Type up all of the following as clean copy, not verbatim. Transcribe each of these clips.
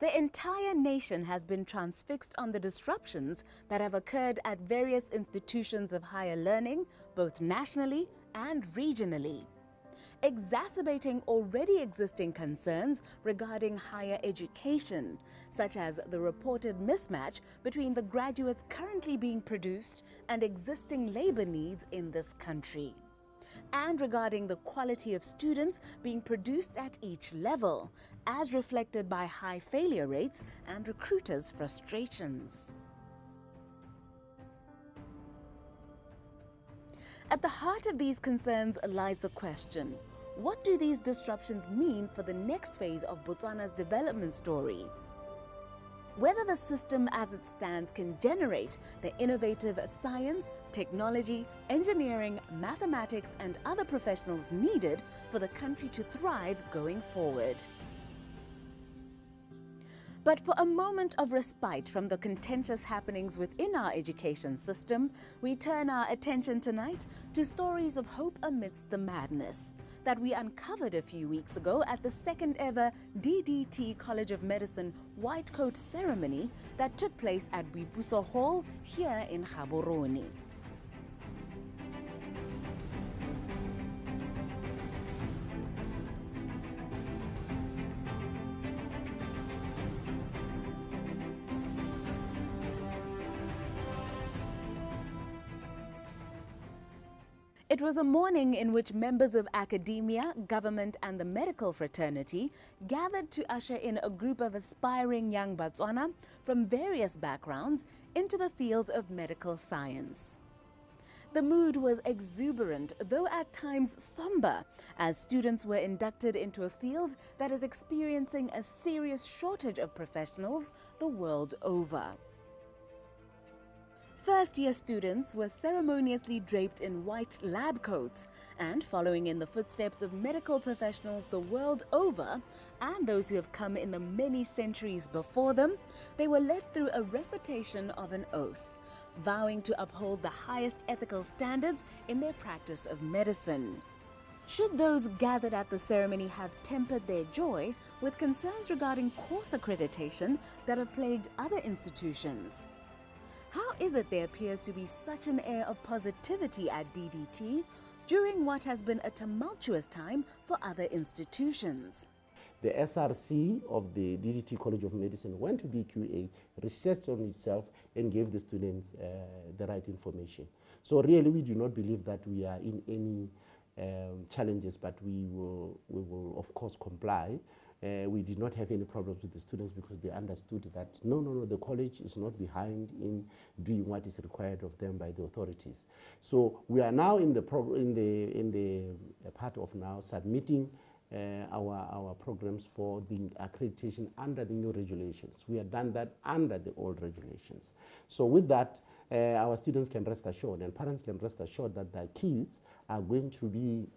The entire nation has been transfixed on the disruptions that have occurred at various institutions of higher learning, both nationally and regionally, exacerbating already existing concerns regarding higher education, such as the reported mismatch between the graduates currently being produced and existing labor needs in this country, and regarding the quality of students being produced at each level, as reflected by high failure rates and recruiters' frustrations. At the heart of these concerns lies the question: what do these disruptions mean for the next phase of Botswana's development story? Whether the system as it stands can generate the innovative science, technology, engineering, mathematics, and other professionals needed for the country to thrive going forward. But for a moment of respite from the contentious happenings within our education system, we turn our attention tonight to stories of hope amidst the madness that we uncovered a few weeks ago at the second ever DTT College of Medicine White Coat ceremony that took place at Boipuso Hall here in Gaborone. It was a morning in which members of academia, government, and the medical fraternity gathered to usher in a group of aspiring young Batswana from various backgrounds into the field of medical science. The mood was exuberant, though at times somber, as students were inducted into a field that is experiencing a serious shortage of professionals the world over. First-year students were ceremoniously draped in white lab coats, and following in the footsteps of medical professionals the world over and those who have come in the many centuries before them, they were led through a recitation of an oath, vowing to uphold the highest ethical standards in their practice of medicine. Should those gathered at the ceremony have tempered their joy with concerns regarding course accreditation that have plagued other institutions? How is it there appears to be such an air of positivity at DDT during what has been a tumultuous time for other institutions? The SRC of the DTT College of Medicine went to BQA, researched on itself, and gave the students the right information. So really, we do not believe that we are in any challenges, but we will of course comply. We did not have any problems with the students because they understood that no, the college is not behind in doing what is required of them by the authorities. So we are now in the part of now submitting our programs for the accreditation under the new regulations. We have done that under the old regulations. So with that, our students can rest assured and parents can rest assured that their kids are going to be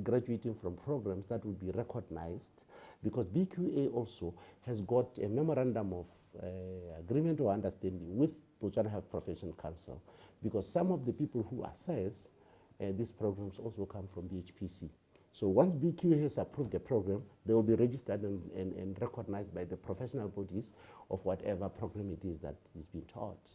graduating from programs that will be recognized, because BQA also has got a memorandum of agreement or understanding with Botswana Health Profession Council, because some of the people who assess these programs also come from BHPC. So once BQA has approved the program, they will be registered and recognized by the professional bodies of whatever program it is that is being taught.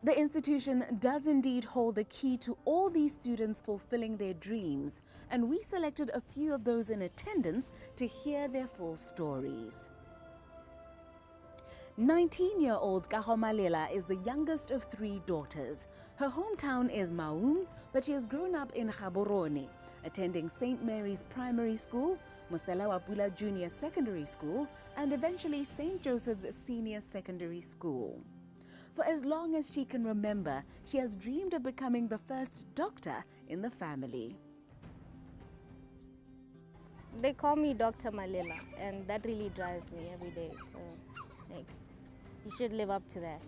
The institution does indeed hold the key to all these students fulfilling their dreams, and we selected a few of those in attendance to hear their full stories. 19-year-old Kahomalela is the youngest of 3 daughters. Her hometown is Maun, but she has grown up in Gaborone, attending St. Mary's Primary School, Mosela Wapula Junior Secondary School, and eventually St. Joseph's Senior Secondary School. For as long as she can remember, she has dreamed of becoming the first doctor in the family. They call me Dr. Malela, and that really drives me every day. So, like, you should live up to that.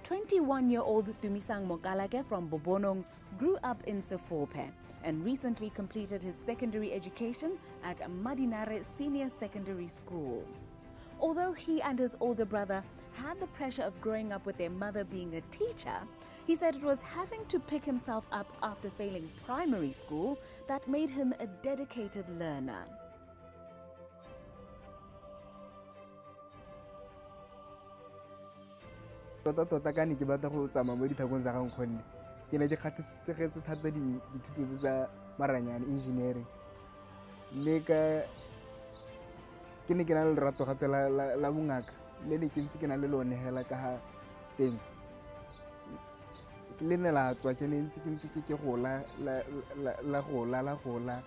21-year-old Tumisang Mokalake from Bobonong grew up in Sefope, and recently completed his secondary education at Madinare Senior Secondary School. Although he and his older brother had the pressure of growing up with their mother being a teacher, he said it was having to pick himself up after failing primary school that made him a dedicated learner. Tota ka ne ke batla go tsamaya mo dithakong tsa gang gonne ke ne ke gatisitsegetse thata dithuto tse tsa maranyane engineering, mme ke ne ke na le lerato gape la bongaka le ne ke ntse ke na le lone hela ka ga teng le ne la tswa ke ne ntse ke gola la gola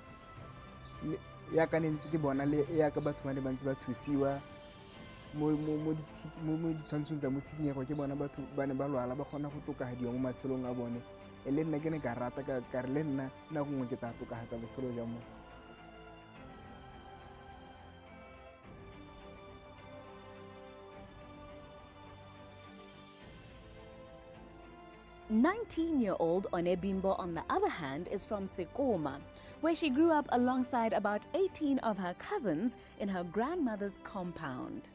ya ka ne ntse ke bona le ya ka batho ba ne ba ntse ba thusiwa mo ditshwantshong tsa mosinyego ke bona batho ba ne ba lwala ba kgona go tokafadiwa mo matshelong a bone le nna ke ne ka rata ka re le nna nako nngwe ke tla tokafatsa botshelo jwa mone. "19-year-old Onebimbo, on the other hand, is from Sekoma, where she grew up alongside about 18 of her cousins in her grandmother's compound.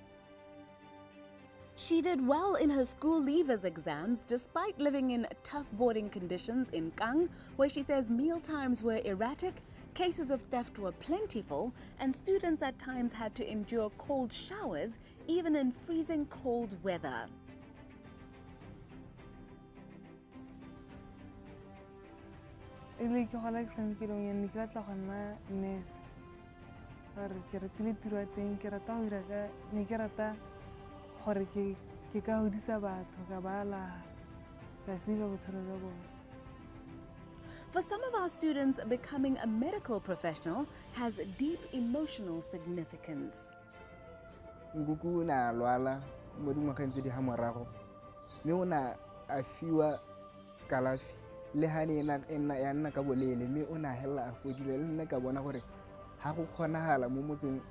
She did well in her school leavers exams despite living in tough boarding conditions in Kang, where she says meal times were erratic, cases of theft were plentiful, and students at times had to endure cold showers even in freezing cold weather. Ile ke gola ke samekilong ya ne ke batla go nna nurse gore ke ratile tiro ya teng ke rata go dira ka ne ke rata gore ke ka godisa batho ka bala ka siba botshelo jwa bone. For some of our students, becoming a medical professional has deep emotional significance. Nkuku o ne a lwala mo dingwageng tse di ga morago, mme o ne a fiwa kalafi le ha ne ya nna ka boleele, mme o ne a helela a fodile. Le nna ka bona gore ga go kgonagala mo motseng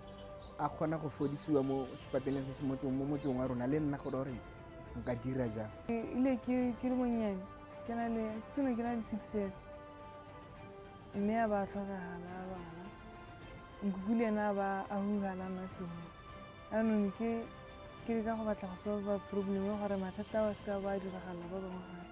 a kgona go fodisiwa mo sepateleng se se mo motseng wa rona, le nna gore nka dira jang. Ile ke le monnyane ke na le 6 years, mme a ba tlhokagala a bana nkuku le ena a ba a hugala masimo anong ke le ka go batla go solva problem gore mathata a ska ba diragala ba bangwe gape.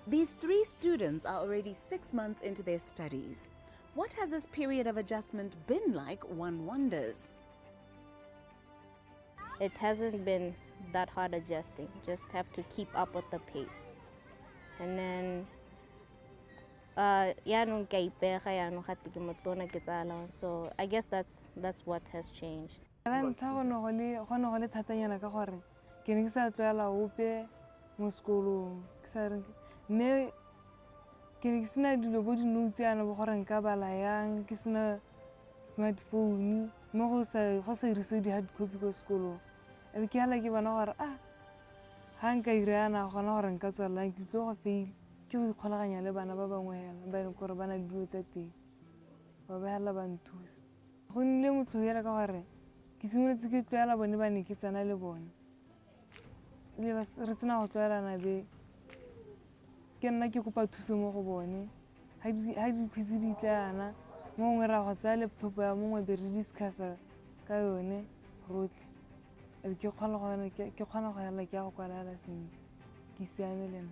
These 3 students are already 6 months into their studies. What has this period of adjustment been like, one wonders? It hasn't been that hard adjusting, just have to keep up with the pace. And then so I guess that's what has changed. mme ke ne ke sena dilo bo di-notes yana bo gore nka bala yang ke sena smartphone mme go sa dirisiwe di-hard copy ko sekolong ebe ke hala ke bona gore ga nka ira yana gona gore nka tswelelang ke tlo go faile ke go ikgolaganya le bana ba bangwe hela ba e leng gore ba na le dilo tsa teng ba ba hela ba nthusa go nnile motlhogela ka gore ke simolotse ke tlwaela bone ba ne ke tsena le bone ebile re sena go tlwaelana be ke nna ke kopa thuso mo go bone ha di-quiz di tla mo gongwe ra go tsaya laptop ya mongwe be re discussa ka yone rotlhe ebe ke kgona go hela ke ya go kwalela sentle ke siame le nna.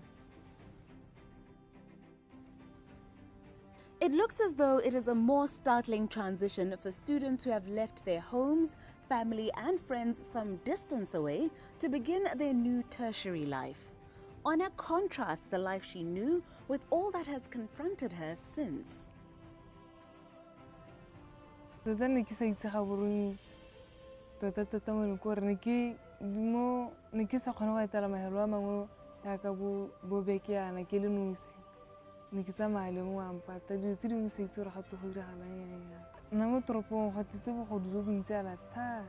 It looks as though it is a more startling transition for students who have left their homes, family and friends some distance away to begin their new tertiary life. Ona contrasts the life she knew with all that has confronted her since. Tota ne ke sa itse ga borong tota mo le gore ne ke sa kgona go etela mahelo a mangwe yaka bo beke yana ke le nosi ne ke tsamaya le mo ampata dilo tse dingwe sa itse gore ga to go diragalang yana nna mo toropong go tetse bogodu jo bontsi ala thata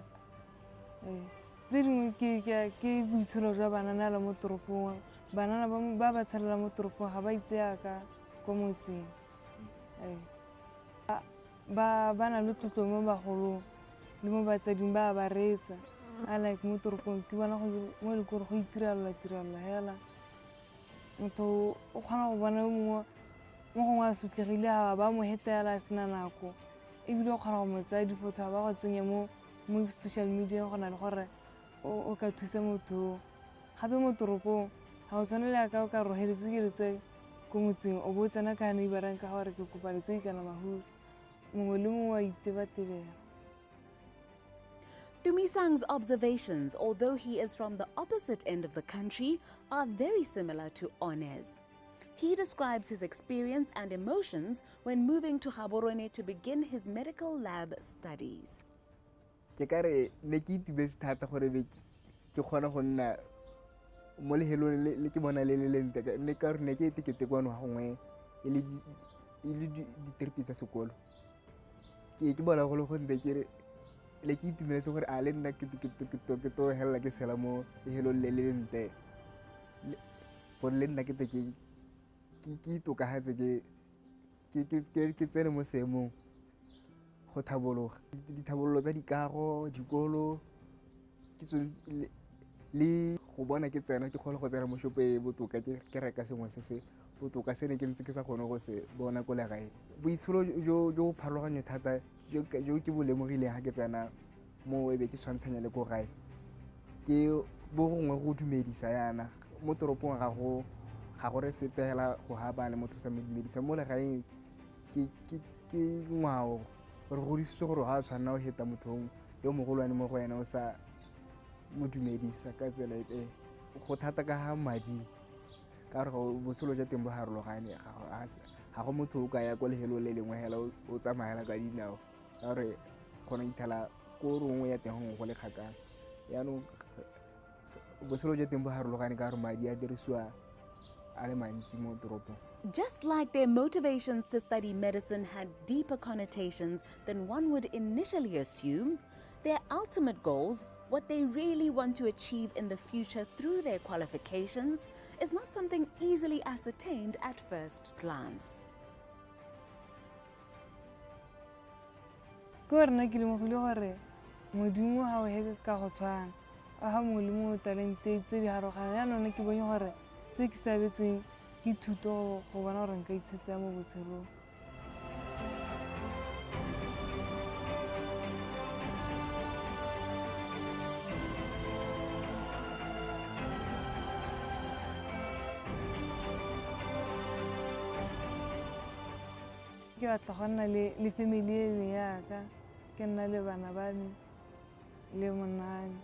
tse dingwe ke boitsholo jwa banana la mo toropong banana ba tshelela mo toropong ga ba itse yaka ko motseng ba na le tlotlo mo bagolong le mo batsading ba ba reetsa like mo toropong ke bona mo le gore go itirela hela motho o kgona go bona mo gongwe a sotlegile ba mo hetela a sena nako ebile o kgona go mo tsaya diphoto ba go tsenya mo social media go na le gore o ka thusa motho gape mo toropong ga o tshwane le ka o ka roheletswe ke letswai ko motseng o bo tsena ka neighborang ka gore ke kopa letswai kana mahuru mongwe le mongwe a itebatebela. Tumisang's observations, although he is from the opposite end of the country, are very similar to One's. He describes his experience and emotions when moving to Gaborone to begin his medical lab studies. Ke kare ne ke itumetse thata gore ke kgona go nna mo lehelong le ke bona le lente ne ka re ne ke etekete kwano gongwe e le di-therapy tsa sekolo ke bona go le go nte ke re le ke itumeletse gore a le nna ke to hella ke sela mo lehelong le lente gore le nna ke itokagatse ke tsene mo seemong go thabologa dithabololo tsa dikago dikolo ke le go bona ke tsena ke kgone go tsena mo shopo e botoka ke reka sengwe se se botoka se ne ke ntse ke sa kgone go se bona ko legae boitsholo jo pharologano thata jo ke bo lemogileng ga ke tsena mo e be ke tshwantshanya le ko gae ke bo gongwe go dumedisa yana mo toropong ga go re sepela go haba le motho sa medisa mo legaeng ke ngwao gore go disitswe gore ga a tshwanna o heta mothong yo mogolwane mo go wena o sa mo dumedisa ka tsela e go thata ka ga madi ka gore bosolo jwa teng bo harologane ga go motho o ka ya kwa lehelo le lengwe hela o tsamayela ka dinao ka gore kgona ithala ko rongwe ya teng go le kgakala yaanong bosolo jwa teng bo harologane ka gore madi a dirisiwa a le mantsi mo toropong. Just like their motivations to study medicine had deeper connotations than one would initially assume, their ultimate goals, what they really want to achieve in the future through their qualifications, is not something easily ascertained at first glance. Gore ke lemogile gore modimo ha o heke ka go tshwana a ha mongwe le mongwe talente tse di harogana yaanong ke bone gore se ke sabetsweng ke thuto go bona gore nka itshetsa mo botshelong. Ke batla go nna le family e le yaka ke nna le bana ba me le monane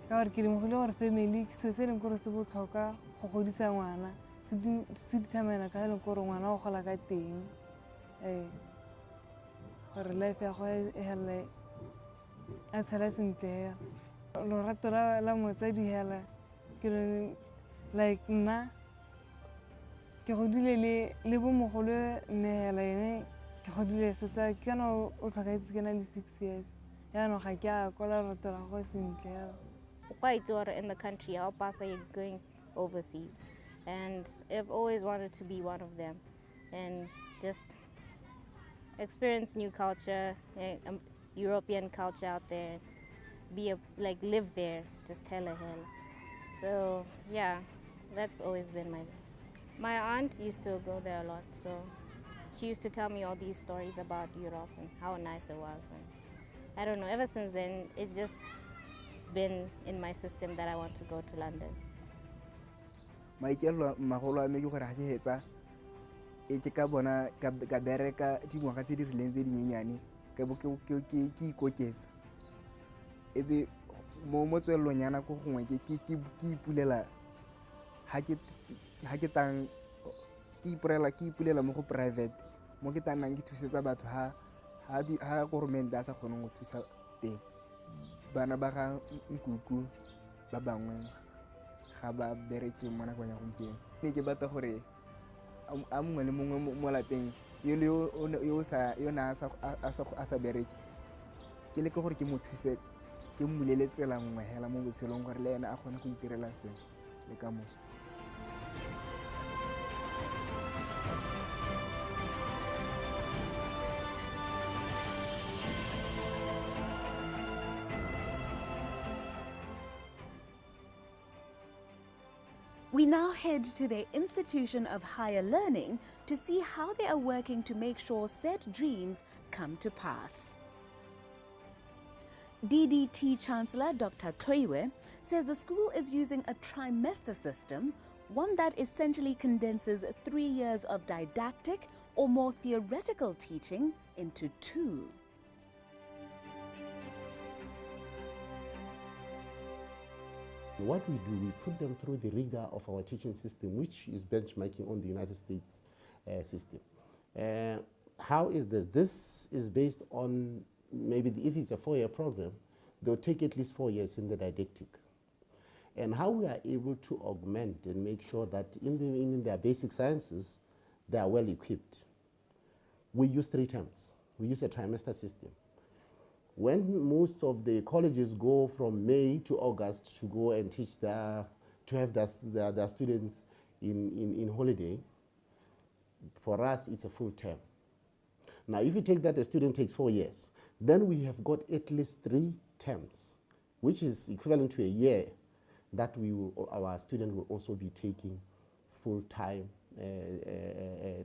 ka gore ke lemogile gore family ke selo se e leng gore se botlhokwa go godisa ngwana se dithamana ka e leng gore ngwana o gola ka teng gore life ya go e hela a tshela sentle lorato la motsadi hela ke like nna ke godile le bomogolo mme hela ene ke godile setsa ke kana o tlhakaitse ke na le 6 years yaanong ga ke a kola lorato la go sentle hela. Quite in the country, our past are going overseas, and I've always wanted to be one of them, and just experience new culture, European culture out there, live there, just hella. So yeah, that's always been my aunt used to go there a lot, so she used to tell me all these stories about Europe and how nice it was, and I don't know, ever since then it's just been in my system that I want to go to London. Maikelo magolo a me ke gore ga ke hetsa e ke ka bona ka bereka dingwaga tse di rileng tse dinyenyane ka bo ke ikoketsa e be mo tswelelong ya nako gongwe ke ipulela ha ke tang ke ipulela mo go private mo ke tanang ke thusetsa batho ha government a sa kgone go thusa teng bana ba ga nkuku ba bangwe ga ba bereke mo nakong ya gompieno ne ke batla gore a mongwe le mongwe mo lapeng yo na a sa bereke ke leke gore ke mo thuse ke mmulele tsela nngwe hela mo botshelong gore le ena a kgone go itirela sengwe le ka moso. We now head to their institution of higher learning to see how they are working to make sure said dreams come to pass. DDT Chancellor Dr. Kloiwe says the school is using a trimester system, one that essentially condenses 3 years of didactic or more theoretical teaching into 2. What we do, we put them through the rigor of our teaching system, which is benchmarking on the United States system. How is this? This is based on maybe if it's a 4-year program, they'll take at least 4 years in the didactic. And how we are able to augment and make sure that in their basic sciences, they are well equipped. We use 3 terms. We use a trimester system. When most of the colleges go from May to August to go and teach to have their students in holiday, for us it's a full term. Now if you take that a student takes 4 years, then we have got at least 3 terms, which is equivalent to a year that our student will also be taking full-time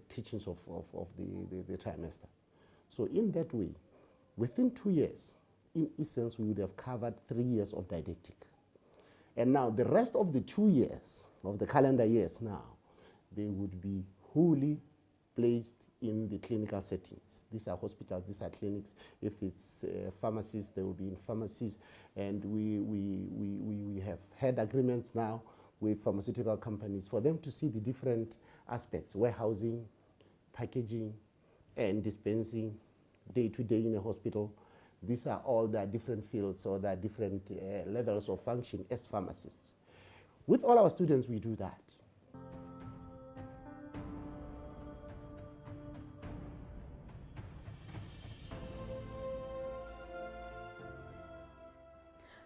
teachings of the trimester. So in that way, within 2 years, in essence, we would have covered 3 years of didactic. And now the rest of the 2 years, of the calendar years now, they would be wholly placed in the clinical settings. These are hospitals, these are clinics. If it's pharmacies, they will be in pharmacies. And we have had agreements now with pharmaceutical companies for them to see the different aspects: warehousing, packaging, and dispensing, day-to-day in a hospital. These are all the different fields or the different levels of function as pharmacists. With all our students, we do that.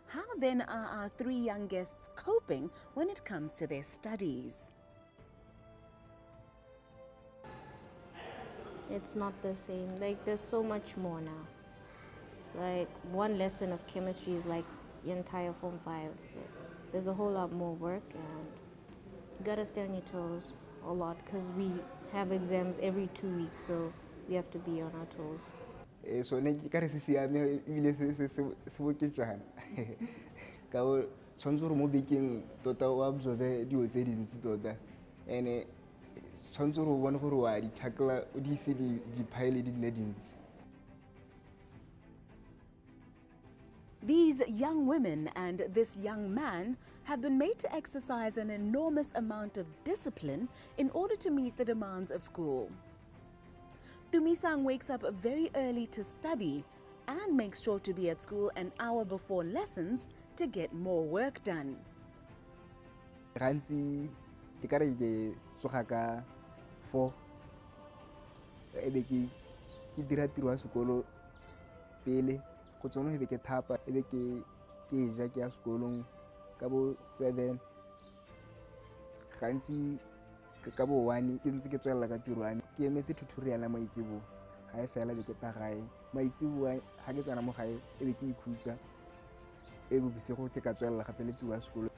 How then are our 3 young guests coping when it comes to their studies? It's not the same. Like, there's so much more now. Like, one lesson of chemistry is like the entire Form 5. So there's a whole lot more work, and you gotta stay on your toes a lot because we have exams every 2 weeks, so we have to be on our toes. So ne ke re se siame ebile se boketsana ka o tshwanetse gore mo bekeng tota o absorbe dilo tse dintsi tota, and tshwanetse gore o bone gore wa di tackle o di ise di-pile di nne dintsi. These young women and this young man have been made to exercise an enormous amount of discipline in order to meet the demands of school. Tumisang wakes up very early to study and makes sure to be at school an hour before lessons to get more work done. Gantsi ke ka re ke tsoga ka 4 ebe ke dira tiro ya sekolo pele go tsona ebe ke thapa ebe ke ja ke ya sekolong ka bo 7. Gantsi ka bo 1 ke ntse ke tswelela ka tiro ya me ke emetse tutorial ya maitsibo ga e fela be ke ta gae maitsibo ga ke tsena mo gae ebe ke ikhutsa ebe bosigo ke ka tswelela gape le tiro ya sekolo.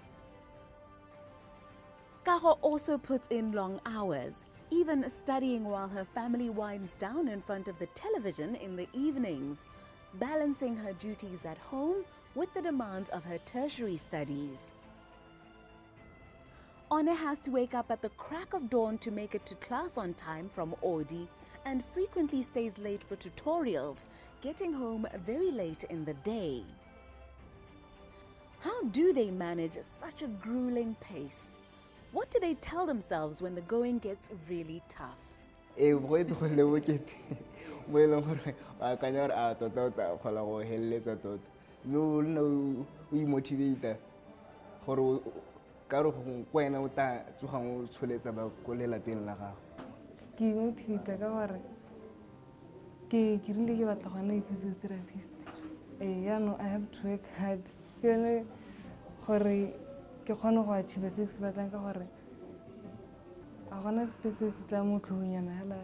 Kaho also puts in long hours, even studying while her family winds down in front of the television in the evenings, balancing her duties at home with the demands of her tertiary studies. Honor has to wake up at the crack of dawn to make it to class on time from Odi and frequently stays late for tutorials, getting home very late in the day. How do they manage such a grueling pace? What do they tell themselves when the going gets really tough? Go e go le bokete mo e leng gore a kanya gore a tota o tla kgola go heleletsa tota mme o nna o i-motivate gore ka re go wena o tla tsogang o tsholetsa ba ko lelapeng la gago. Ke motivate ka gore ke rile ke batla go nna physiotherapist. Yaanong I have to work hard. Ke yone gore ke kgone go achieve se ke se batlang ka gore a gona space se tla mo tlhogonyana hela.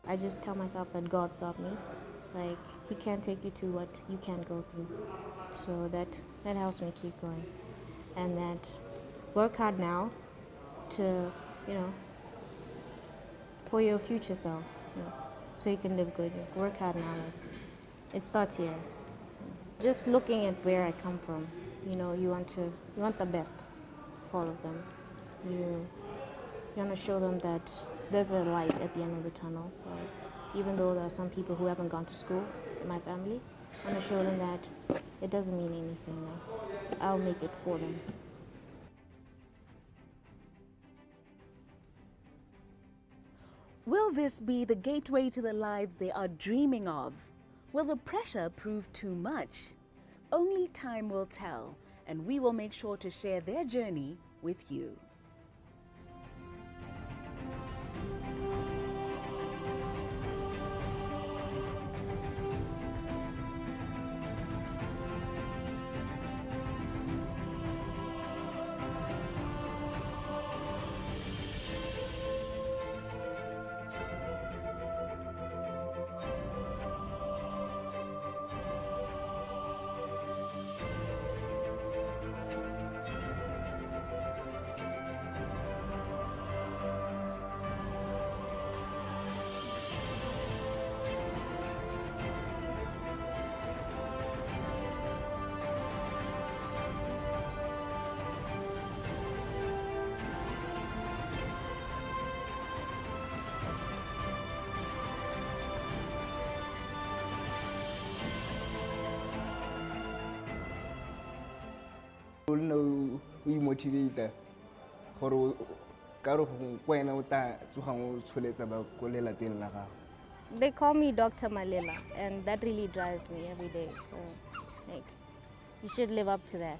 I just tell myself that God's got me. Like, He can't take you to what you can't go through. So that helps me keep going. And that work hard now to, for your future self, so you can live good. Work hard now. It starts here. Just looking at where I come from, you want the best for all of them. You want to show them that there's a light at the end of the tunnel. Even though there are some people who haven't gone to school in my family, I want to show them that it doesn't mean anything. I'll make it for them. Will this be the gateway to the lives they are dreaming of? Will the pressure prove too much? Only time will tell, and we will make sure to share their journey with you. O motivate gore ka re go wena o ta tsogang o tsholetsa ba ko lelapeng la gago. They call me Dr. Malela, and that really drives me every day. So, you should live up to that.